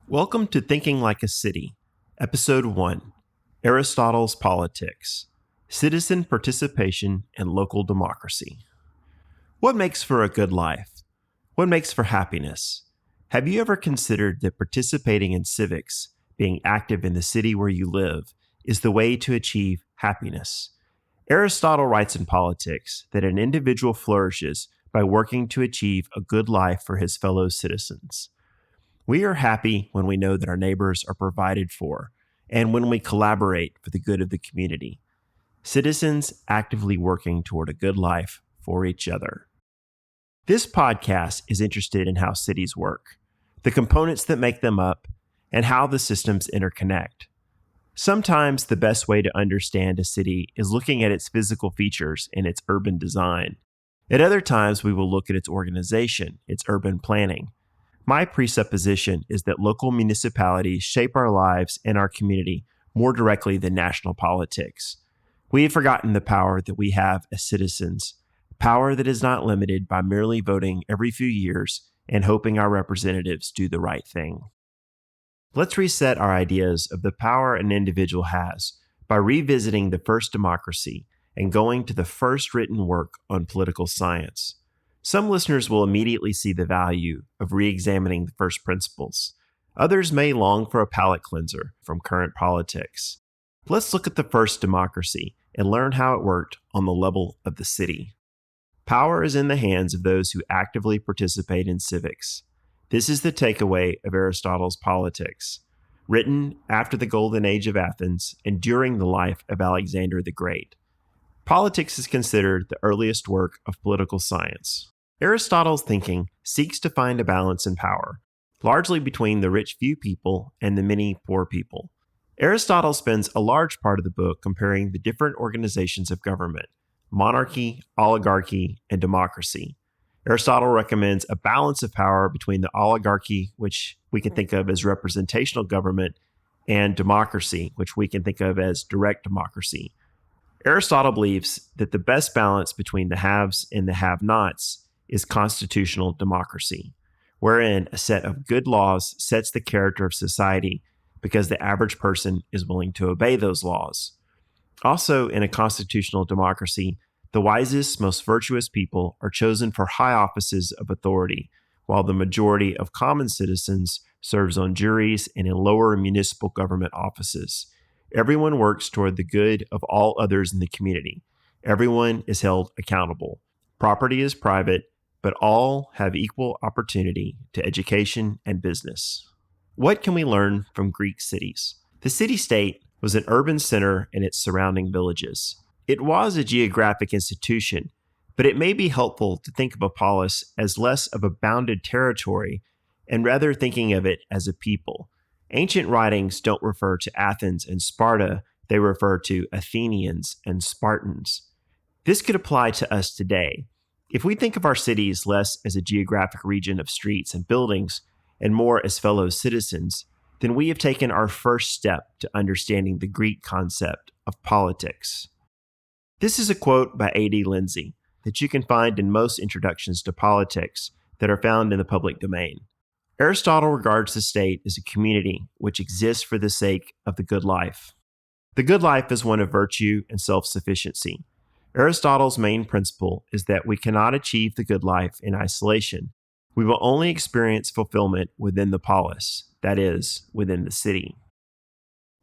Welcome to Thinking Like a City, Episode 1, Aristotle's Politics, Citizen Participation and Local Democracy. What makes for a good life? What makes for happiness? Have you ever considered that participating in civics, being active in the city where you live, is the way to achieve happiness? Aristotle writes in Politics that an individual flourishes by working to achieve a good life for his fellow citizens. We are happy when we know that our neighbors are provided for and when we collaborate for the good of the community. Citizens actively working toward a good life for each other. This podcast is interested in how cities work, the components that make them up, and how the systems interconnect. Sometimes the best way to understand a city is looking at its physical features and its urban design. At other times, we will look at its organization, its urban planning. My presupposition is that local municipalities shape our lives and our community more directly than national politics. We have forgotten the power that we have as citizens, power that is not limited by merely voting every few years and hoping our representatives do the right thing. Let's reset our ideas of the power an individual has by revisiting the first democracy and going to the first written work on political science. Some listeners will immediately see the value of re-examining the first principles. Others may long for a palate cleanser from current politics. Let's look at the first democracy and learn how it worked on the level of the city. Power is in the hands of those who actively participate in civics. This is the takeaway of Aristotle's Politics, written after the Golden Age of Athens and during the life of Alexander the Great. Politics is considered the earliest work of political science. Aristotle's thinking seeks to find a balance in power, largely between the rich few people and the many poor people. Aristotle spends a large part of the book comparing the different organizations of government: monarchy, oligarchy, and democracy. Aristotle recommends a balance of power between the oligarchy, which we can think of as representational government, and democracy, which we can think of as direct democracy. Aristotle believes that the best balance between the haves and the have-nots is constitutional democracy, wherein a set of good laws sets the character of society because the average person is willing to obey those laws. Also, in a constitutional democracy, the wisest, most virtuous people are chosen for high offices of authority, while the majority of common citizens serves on juries and in lower municipal government offices. Everyone works toward the good of all others in the community. Everyone is held accountable. Property is private, but all have equal opportunity to education and business. What can we learn from Greek cities? The city-state was an urban center and its surrounding villages. It was a geographic institution, but it may be helpful to think of a polis as less of a bounded territory and rather thinking of it as a people. Ancient writings don't refer to Athens and Sparta, they refer to Athenians and Spartans. This could apply to us today. If we think of our cities less as a geographic region of streets and buildings and more as fellow citizens, then we have taken our first step to understanding the Greek concept of politics. This is a quote by A.D. Lindsay that you can find in most introductions to politics that are found in the public domain. Aristotle regards the state as a community which exists for the sake of the good life. The good life is one of virtue and self-sufficiency. Aristotle's main principle is that we cannot achieve the good life in isolation. We will only experience fulfillment within the polis, that is, within the city.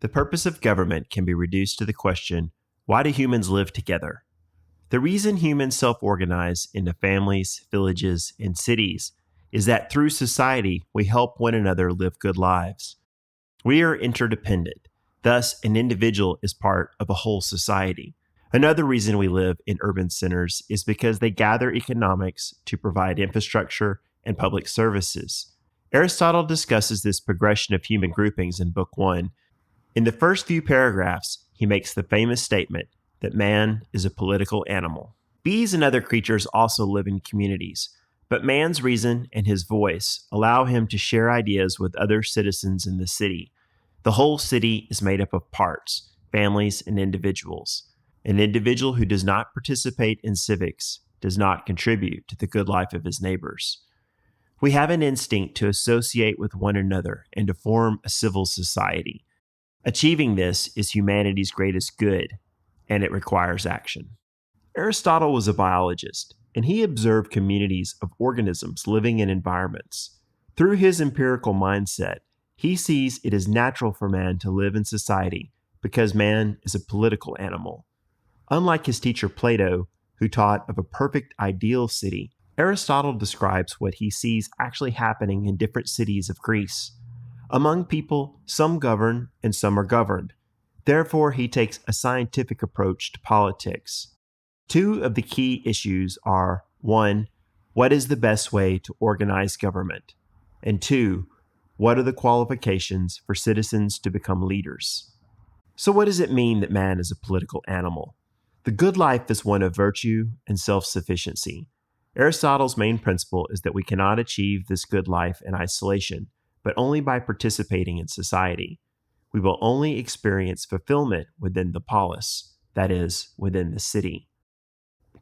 The purpose of government can be reduced to the question, why do humans live together? The reason humans self-organize into families, villages, and cities is that through society, we help one another live good lives. We are interdependent. Thus, an individual is part of a whole society. Another reason we live in urban centers is because they gather economics to provide infrastructure and public services. Aristotle discusses this progression of human groupings in Book 1. In the first few paragraphs, he makes the famous statement that man is a political animal. Bees and other creatures also live in communities, but man's reason and his voice allow him to share ideas with other citizens in the city. The whole city is made up of parts, families, and individuals. An individual who does not participate in civics does not contribute to the good life of his neighbors. We have an instinct to associate with one another and to form a civil society. Achieving this is humanity's greatest good, and it requires action. Aristotle was a biologist, and he observed communities of organisms living in environments. Through his empirical mindset, he sees it as natural for man to live in society because man is a political animal. Unlike his teacher Plato, who taught of a perfect ideal city, Aristotle describes what he sees actually happening in different cities of Greece. Among people, some govern and some are governed. Therefore, he takes a scientific approach to politics. Two of the key issues are, 1, what is the best way to organize government? And 2, what are the qualifications for citizens to become leaders? So what does it mean that man is a political animal? The good life is one of virtue and self-sufficiency. Aristotle's main principle is that we cannot achieve this good life in isolation, but only by participating in society. We will only experience fulfillment within the polis, that is, within the city.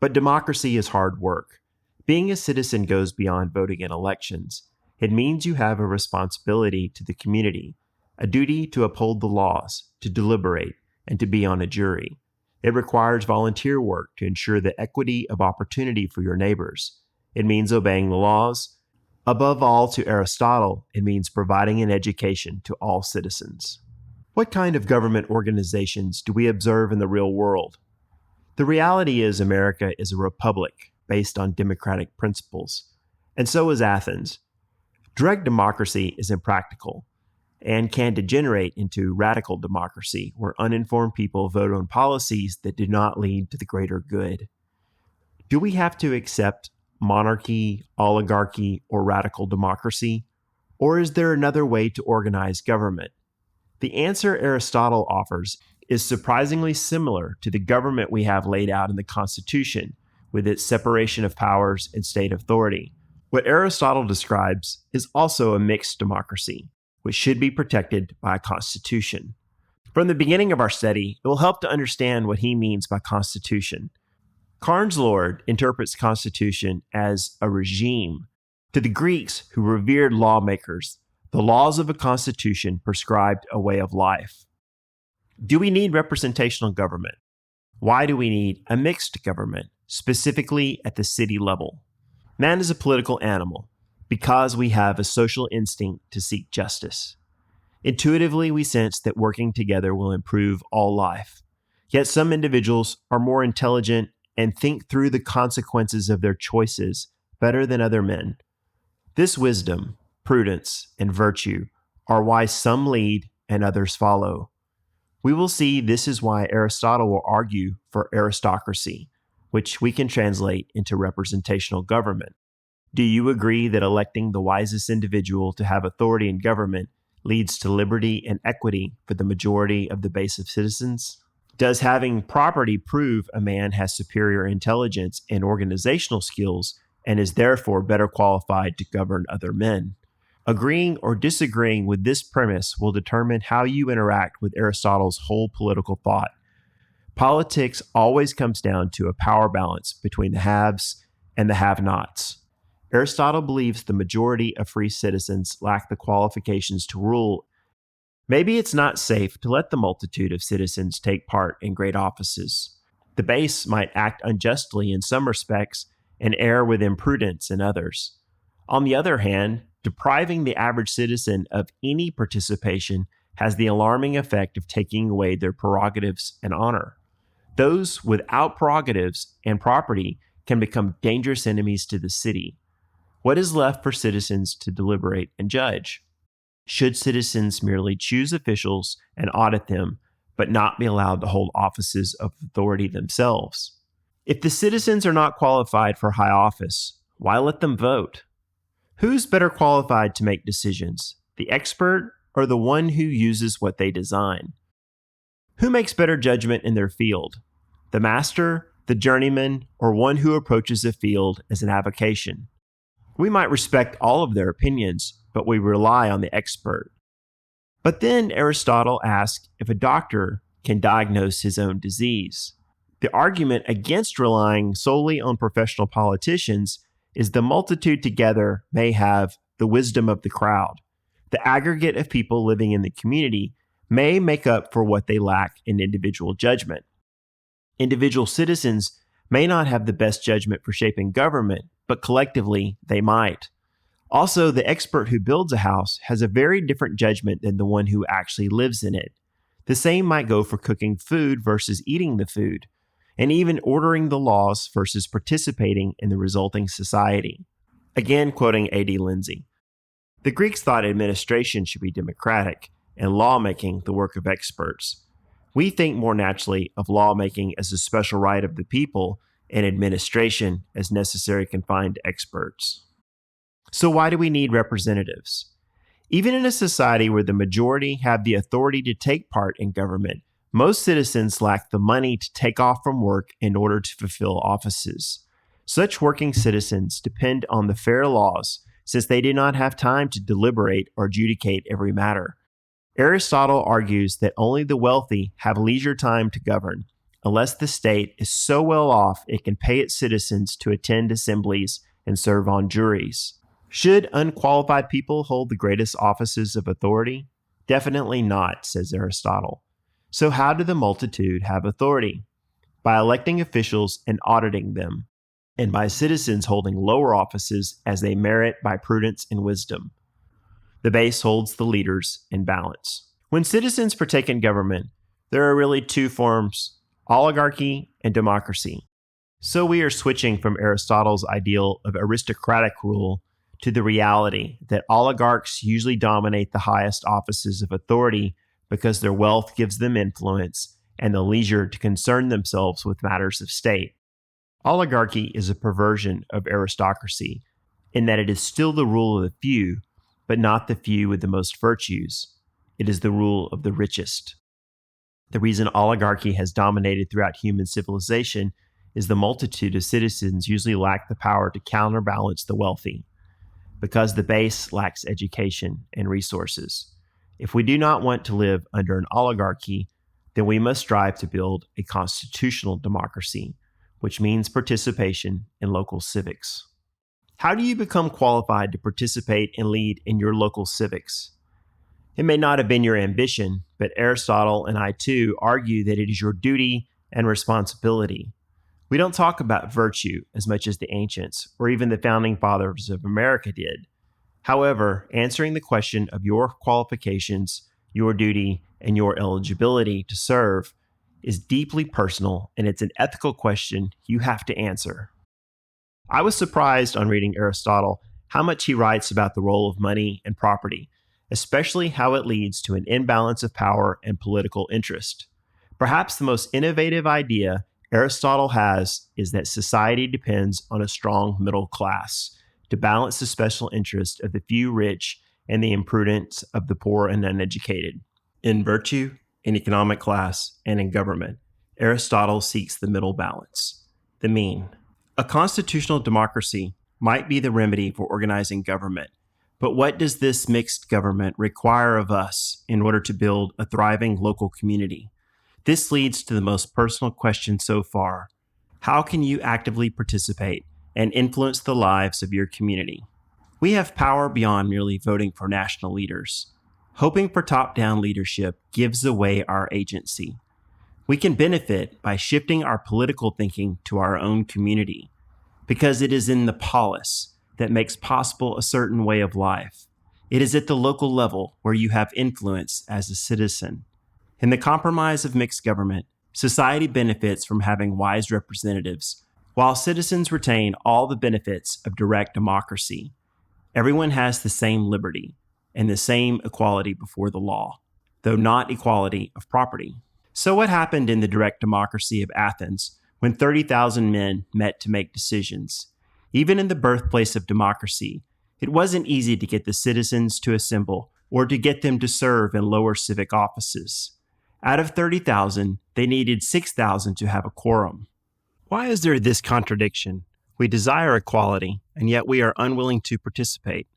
But democracy is hard work. Being a citizen goes beyond voting in elections. It means you have a responsibility to the community, a duty to uphold the laws, to deliberate, and to be on a jury. It requires volunteer work to ensure the equity of opportunity for your neighbors. It means obeying the laws. Above all, to Aristotle, it means providing an education to all citizens. What kind of government organizations do we observe in the real world? The reality is America is a republic based on democratic principles, and so is Athens. Direct democracy is impractical and can degenerate into radical democracy, where uninformed people vote on policies that do not lead to the greater good. Do we have to accept monarchy, oligarchy, or radical democracy? Or is there another way to organize government? The answer Aristotle offers is surprisingly similar to the government we have laid out in the Constitution, with its separation of powers and state authority. What Aristotle describes is also a mixed democracy, which should be protected by a constitution. From the beginning of our study, it will help to understand what he means by constitution. Carnes Lord interprets constitution as a regime. To the Greeks, who revered lawmakers, the laws of a constitution prescribed a way of life. Do we need representational government? Why do we need a mixed government, specifically at the city level? Man is a political animal because we have a social instinct to seek justice. Intuitively, we sense that working together will improve all life. Yet some individuals are more intelligent and think through the consequences of their choices better than other men. This wisdom, prudence, and virtue are why some lead and others follow. We will see this is why Aristotle will argue for aristocracy, which we can translate into representational government. Do you agree that electing the wisest individual to have authority in government leads to liberty and equity for the majority of the base of citizens? Does having property prove a man has superior intelligence and organizational skills and is therefore better qualified to govern other men? Agreeing or disagreeing with this premise will determine how you interact with Aristotle's whole political thought. Politics always comes down to a power balance between the haves and the have-nots. Aristotle believes the majority of free citizens lack the qualifications to rule. Maybe it's not safe to let the multitude of citizens take part in great offices. The base might act unjustly in some respects and err with imprudence in others. On the other hand, depriving the average citizen of any participation has the alarming effect of taking away their prerogatives and honor. Those without prerogatives and property can become dangerous enemies to the city. What is left for citizens to deliberate and judge? Should citizens merely choose officials and audit them, but not be allowed to hold offices of authority themselves? If the citizens are not qualified for high office, why let them vote? Who's better qualified to make decisions, the expert or the one who uses what they design? Who makes better judgment in their field, the master, the journeyman, or one who approaches a field as an avocation? We might respect all of their opinions, but we rely on the expert. But then Aristotle asks if a doctor can diagnose his own disease. The argument against relying solely on professional politicians is the multitude together may have the wisdom of the crowd. The aggregate of people living in the community may make up for what they lack in individual judgment. Individual citizens may not have the best judgment for shaping government, but collectively they might. Also, the expert who builds a house has a very different judgment than the one who actually lives in it. The same might go for cooking food versus eating the food, and even ordering the laws versus participating in the resulting society. Again, quoting A.D. Lindsay. The Greeks thought administration should be democratic and lawmaking the work of experts. We think more naturally of lawmaking as a special right of the people and administration as necessary confined to experts. So why do we need representatives? Even in a society where the majority have the authority to take part in government, most citizens lack the money to take off from work in order to fulfill offices. Such working citizens depend on the fair laws since they do not have time to deliberate or adjudicate every matter. Aristotle argues that only the wealthy have leisure time to govern, unless the state is so well off it can pay its citizens to attend assemblies and serve on juries. Should unqualified people hold the greatest offices of authority? Definitely not, says Aristotle. So how do the multitude have authority? By electing officials and auditing them, and by citizens holding lower offices as they merit by prudence and wisdom. The base holds the leaders in balance. When citizens partake in government, there are really two forms, oligarchy and democracy. So we are switching from Aristotle's ideal of aristocratic rule to the reality that oligarchs usually dominate the highest offices of authority because their wealth gives them influence and the leisure to concern themselves with matters of state. Oligarchy is a perversion of aristocracy in that it is still the rule of the few, but not the few with the most virtues. It is the rule of the richest. The reason oligarchy has dominated throughout human civilization is the multitude of citizens usually lack the power to counterbalance the wealthy, because the base lacks education and resources. If we do not want to live under an oligarchy, then we must strive to build a constitutional democracy, which means participation in local civics. How do you become qualified to participate and lead in your local civics? It may not have been your ambition, but Aristotle and I too argue that it is your duty and responsibility. We don't talk about virtue as much as the ancients or even the founding fathers of America did. However, answering the question of your qualifications, your duty, and your eligibility to serve is deeply personal, and it's an ethical question you have to answer. I was surprised on reading Aristotle how much he writes about the role of money and property, especially how it leads to an imbalance of power and political interest. Perhaps the most innovative idea Aristotle has is that society depends on a strong middle class to balance the special interest of the few rich and the imprudence of the poor and uneducated. In virtue, in economic class, and in government, Aristotle seeks the middle balance, the mean. A constitutional democracy might be the remedy for organizing government, but what does this mixed government require of us in order to build a thriving local community? This leads to the most personal question so far. How can you actively participate and influence the lives of your community? We have power beyond merely voting for national leaders. Hoping for top-down leadership gives away our agency. We can benefit by shifting our political thinking to our own community, because it is in the polis that makes possible a certain way of life. It is at the local level where you have influence as a citizen. In the compromise of mixed government, society benefits from having wise representatives, while citizens retain all the benefits of direct democracy. Everyone has the same liberty and the same equality before the law, though not equality of property. So what happened in the direct democracy of Athens when 30,000 men met to make decisions? Even in the birthplace of democracy, it wasn't easy to get the citizens to assemble or to get them to serve in lower civic offices. Out of 30,000, they needed 6,000 to have a quorum. Why is there this contradiction? We desire equality, and yet we are unwilling to participate.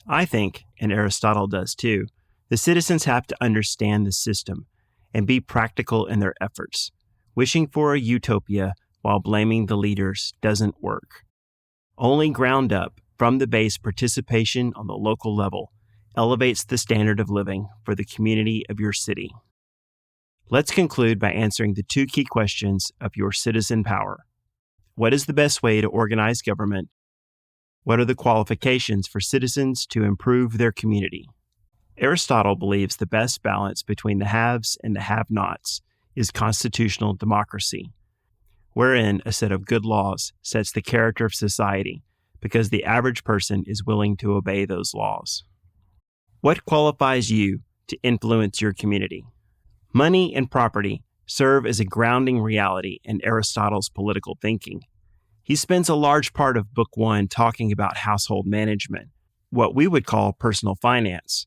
I think, and Aristotle does too, the citizens have to understand the system and be practical in their efforts. Wishing for a utopia while blaming the leaders doesn't work. Only ground up, from the base participation on the local level elevates the standard of living for the community of your city. Let's conclude by answering the two key questions of your citizen power. What is the best way to organize government? What are the qualifications for citizens to improve their community? Aristotle believes the best balance between the haves and the have-nots is constitutional democracy, wherein a set of good laws sets the character of society because the average person is willing to obey those laws. What qualifies you to influence your community? Money and property serve as a grounding reality in Aristotle's political thinking. He spends a large part of Book 1 talking about household management, what we would call personal finance.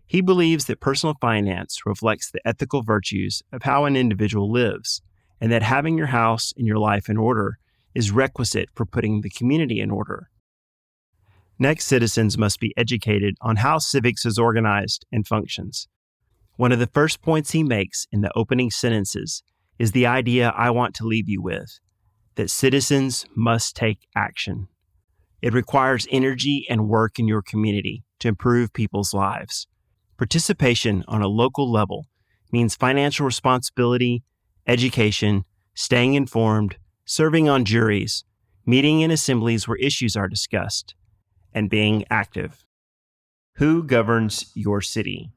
He believes that personal finance reflects the ethical virtues of how an individual lives, and that having your house and your life in order is requisite for putting the community in order. Next, citizens must be educated on how civics is organized and functions. One of the first points he makes in the opening sentences is the idea I want to leave you with, that citizens must take action. It requires energy and work in your community to improve people's lives. Participation on a local level means financial responsibility, education, staying informed, serving on juries, meeting in assemblies where issues are discussed, and being active. Who governs your city?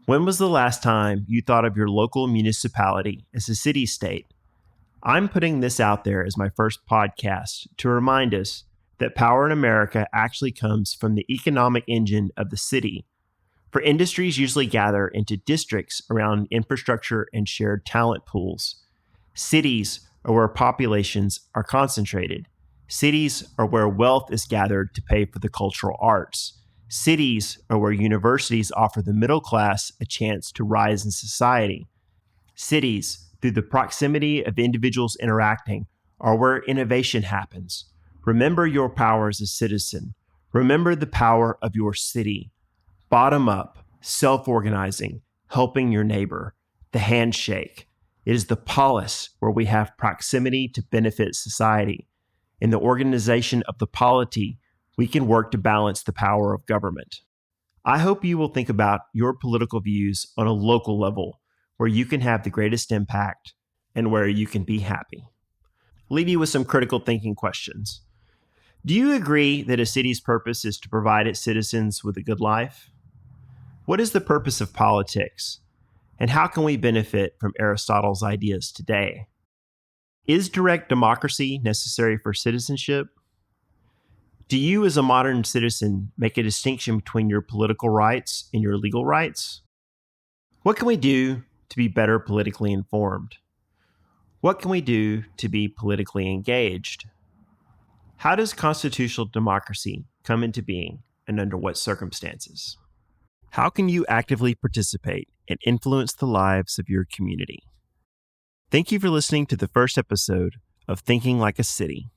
When was the last time you thought of your local municipality as a city-state? I'm putting this out there as my first podcast to remind us that power in America actually comes from the economic engine of the city. For industries usually gather into districts around infrastructure and shared talent pools. Cities are where populations are concentrated. Cities are where wealth is gathered to pay for the cultural arts. Cities are where universities offer the middle class a chance to rise in society. Cities, through the proximity of individuals interacting, are where innovation happens. Remember your power as a citizen. Remember the power of your city. Bottom up, self-organizing, helping your neighbor, the handshake. It is the polis where we have proximity to benefit society. In the organization of the polity, we can work to balance the power of government. I hope you will think about your political views on a local level where you can have the greatest impact and where you can be happy. Leave you with some critical thinking questions. Do you agree that a city's purpose is to provide its citizens with a good life? What is the purpose of politics, and how can we benefit from Aristotle's ideas today? Is direct democracy necessary for citizenship? Do you, as a modern citizen, make a distinction between your political rights and your legal rights? What can we do to be better politically informed? What can we do to be politically engaged? How does constitutional democracy come into being, and under what circumstances? How can you actively participate and influence the lives of your community? Thank you for listening to the first episode of Thinking Like a City.